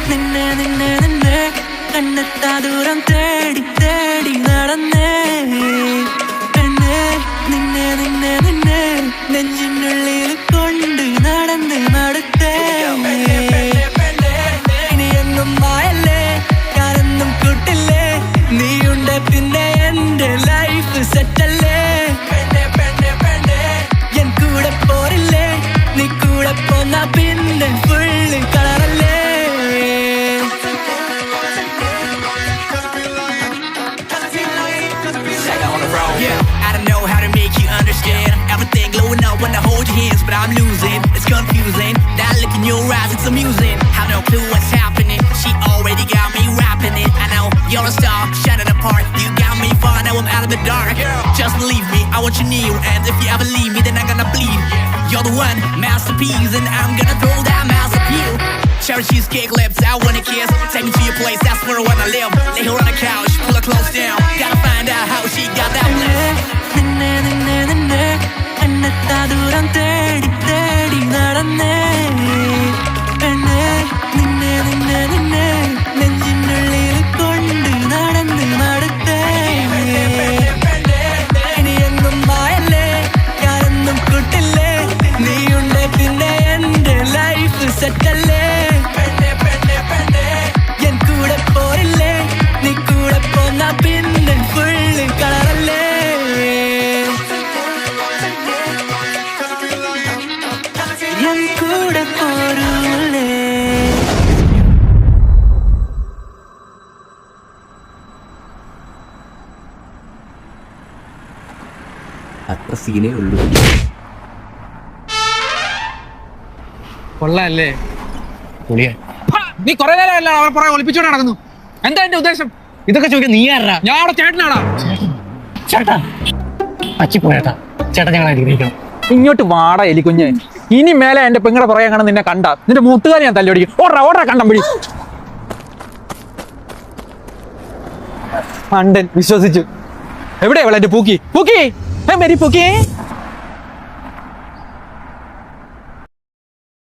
നിന്നെ നിന്നെ നിന്നെ കണ്ണെത്താ ദൂരം തേടി തേടി നടന്നേ പെണ്ണേ നിന്നെ നിന്നെ നിന്നെ നെഞ്ചിനുള്ളിൽ കൊണ്ട് നടന്ന് മടുത്തേ ഇനിയെന്നും മായല്ലേ ഞാനെന്നും കൂട്ടില്ലേ നീയുണ്ട് പിന്നെ എന്റെ ലൈഫ് സെറ്റല്ലേ എൻ കൂടെ പോരില്ലേ നീ കൂടെ പോന്നാ പിന്നെ full കളറല്ലേ I don't know how to make you understand. Everything glowing up when I hold your hands, but I'm losing. It's confusing. That look in your eyes, it's amusing. Have no clue what's happening. She already got me rapping it. I know you're a star, shining apart. You got me far, now I'm out of the dark. Just believe me, I want you near. And if you ever leave me, then I'm gonna bleed. You're the one, masterpiece, and I'm gonna throw that master appeal. Cherry cheesecake lips, I wanna kiss. Take me to your place, that's where I wanna live. Lay her on the couch, pull her close down. Gotta find out how she got that bliss. നിന്നെ നിന്നെ നിന്നെ കണ്ണെത്താ ദൂരം തേടി തേടി നടന്നേ പെണ്ണേ നിന്നെ നിന്നെ നിന്നെ നെഞ്ചിനുള്ളിൽ കൊണ്ട് നടന്ന് മടുത്തേ ഇനിയെന്നും മായല്ലേ ഞാനെന്നും കൂട്ടില്ലേ നീയുണ്ട് പിന്നെ എന്റെ ലൈഫ് സെറ്റല്ലേ എൻ കൂടെ പോരില്ലേ നീ കൂടെ പോന്നാ പിന്നെ ഫുള്ള് കളറല്ലേ എൻ കൂടെ പോരൂലേ അത്ര സീനേ ഉള്ളൂ. കൊള്ളാല്ലേ നീ കൊറേ നേരമല്ല അവർ പുറകെ ഒളിപ്പിച്ചോണ്ട് നടക്കുന്നു. എന്താ എന്റെ ഉദ്ദേശം? ഇതൊക്കെ ചോദിക്കാൻ നീ ആരാ? ഞാൻ അവിടെ ചേട്ടനാടാ. ചേട്ടാ അച്ചിപ്പോയേട്ടാ, ചേട്ടാ ഞങ്ങൾ അനുഗ്രഹിക്കണം. ഇങ്ങോട്ട് വാടാ എലിക്കുഞ്ഞ്. ഇനി മേലെ എന്റെ പെങ്ങളെ പുറകെ കാണാൻ നിന്നെ കണ്ട നിന്റെ മുട്ടുകാരി ഞാൻ തല്ലിയൊടിക്കും. ഓടാ ഓടാ കണ്ടം പിടി. മണ്ടൻ വിശ്വസിച്ചു. എവിടെയാ എന്റെ പൂക്കി പൂക്കി പൂക്കി